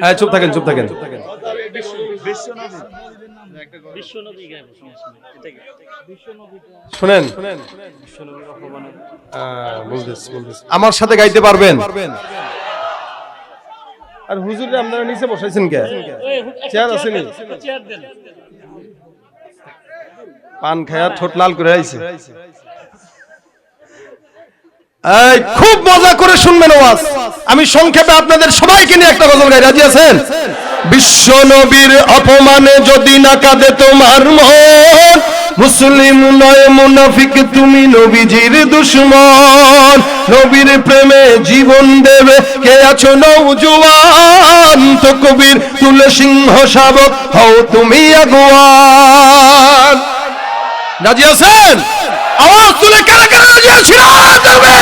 হ্যাঁ, চুপ থাকেন, চুপ থাকেন। শুনেন, আমার সাথে গাইতে পারবেন? আর হুজুরে আপনারা নিচে বসাইছেন কে? চেয়ার আসেনি? পান খায়া ঠোঁট লাল করে আইছে। এই খুব মজা করে শুনবেন ওয়াজ। আমি সংক্ষেপে আপনাদের সবাইকে নিয়ে একটা গজল গাই, রাজি আছেন? বিশ্ব নবীর অপমানে যদি না কাঁদে তোমার মন, মুসলিম নয় মুনাফিক তুমি নবীজির দুশমন। নবীর প্রেমে জীবন দেবে কে আছো নওজোয়ান, তো কবির তুলে সিংহ শাবক হও তুমি আগুয়ান। রাজি আছেন? আওয়াজ তুলে কারা কারা রাজি আছেন? আওয়াজ দেবে।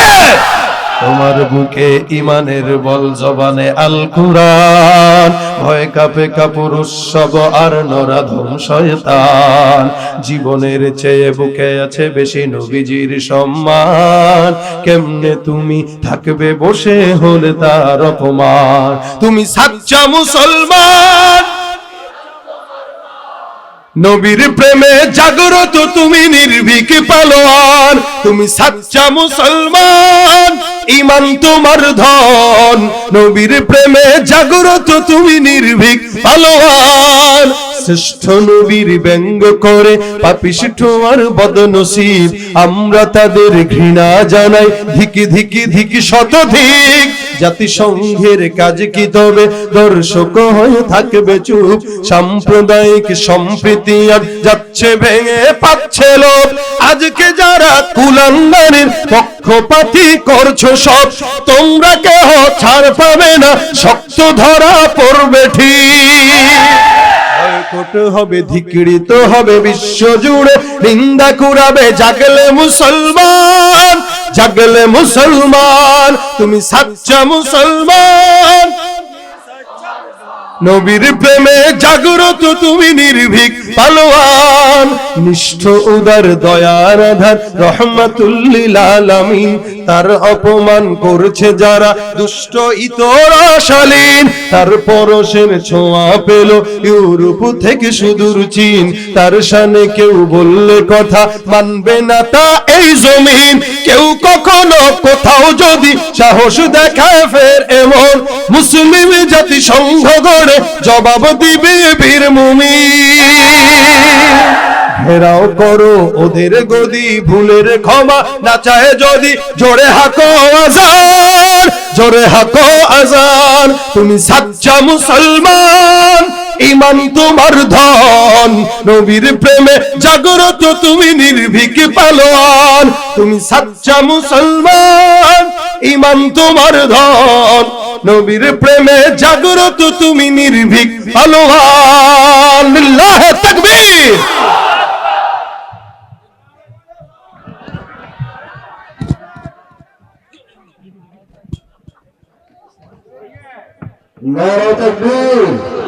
তোমার বুকে ইমানের বল, জবানে আল কুরআন, ভয় কাঁপে কাপুর উৎসব আর নরাধম শয়তান। জীবনের চেয়ে বুকে আছে বেশি নবীজির সম্মান, কেমনে তুমি থাকবে বসে হলে তার অপমান। তুমি সাচ্চা মুসলমান, নবীর প্রেমে জাগ্রত তুমি নির্ভীক পালোয়ান। তুমি সাচ্চা মুসলমান, ঈমান তোমার ধন, নবীর প্রেমে জাগ্রত তুমি নির্ভীক পালোয়ান। শ্রেষ্ঠ নবীর ব্যঙ্গ করে পাপিষ্ঠ আর বদনসিব, আমরা তাদের ঘৃণা জানাই ধিকি ধিকি ধিকি শতধিক। জাতিসংঘের কাজ কি তবে দর্শক হয়ে থাকবে চুপ, সাম্প্রদায়িক সম্প্রীতি আর যাচ্ছে ভেঙে পাচ্ছে লোক। আজকে যারা কুলাঙ্গারের পক্ষপাতী করছো সব, তোমরা কেহ ছাড় পাবে না, শক্ত ধরা পড়বে ঠিক। বয়কট হবে, ধিক্কৃত হবে বিশ্ব জুড়ে, নিন্দা কুড়াবে জাগলে মুসলমান, জাগলে মুসলমান। তুমি সাচ্চা মুসলমান, নবীর প্রেমে জাগ্রত তুমি নির্ভীক পালোয়ান। নিষ্ঠ উদার দয়ার আধার রহমাতুল লিল আলামিন, তার অপমান করছে যারা দুষ্ট ইতর শালীন। তার পরশের ছোঁয়া পেল ইউরোপ থেকে সুদূর চীন, তার শানে কেউ বললে কথা মানবে না তা এই জমিন। কেউ কখনো কোথাও যদি সাহস দেখায় ফের এমন, মুসলিম জাতি সংঘ গড়ে জবাব দিবে বীর মুমিন। ঘেরাও করো ওদের গদি, ভুলের ক্ষমা না চায় যদি, জোরে হাকো আজান, জোরে হাকো আজান। তুমি সাচ্চা মুসলমান, ঈমান তোমার ধন, নবীর প্রেমে জাগ্রত তুমি নির্ভীক পালোয়ান। তুমি সাচ্চা মুসলমান, ঈমান তোমার ধন, নবীর প্রেমে জাগ্রত তুমি নির্ভীক পালোয়ান। লিল্লাহি তাকবীর। নারে তাকবীর।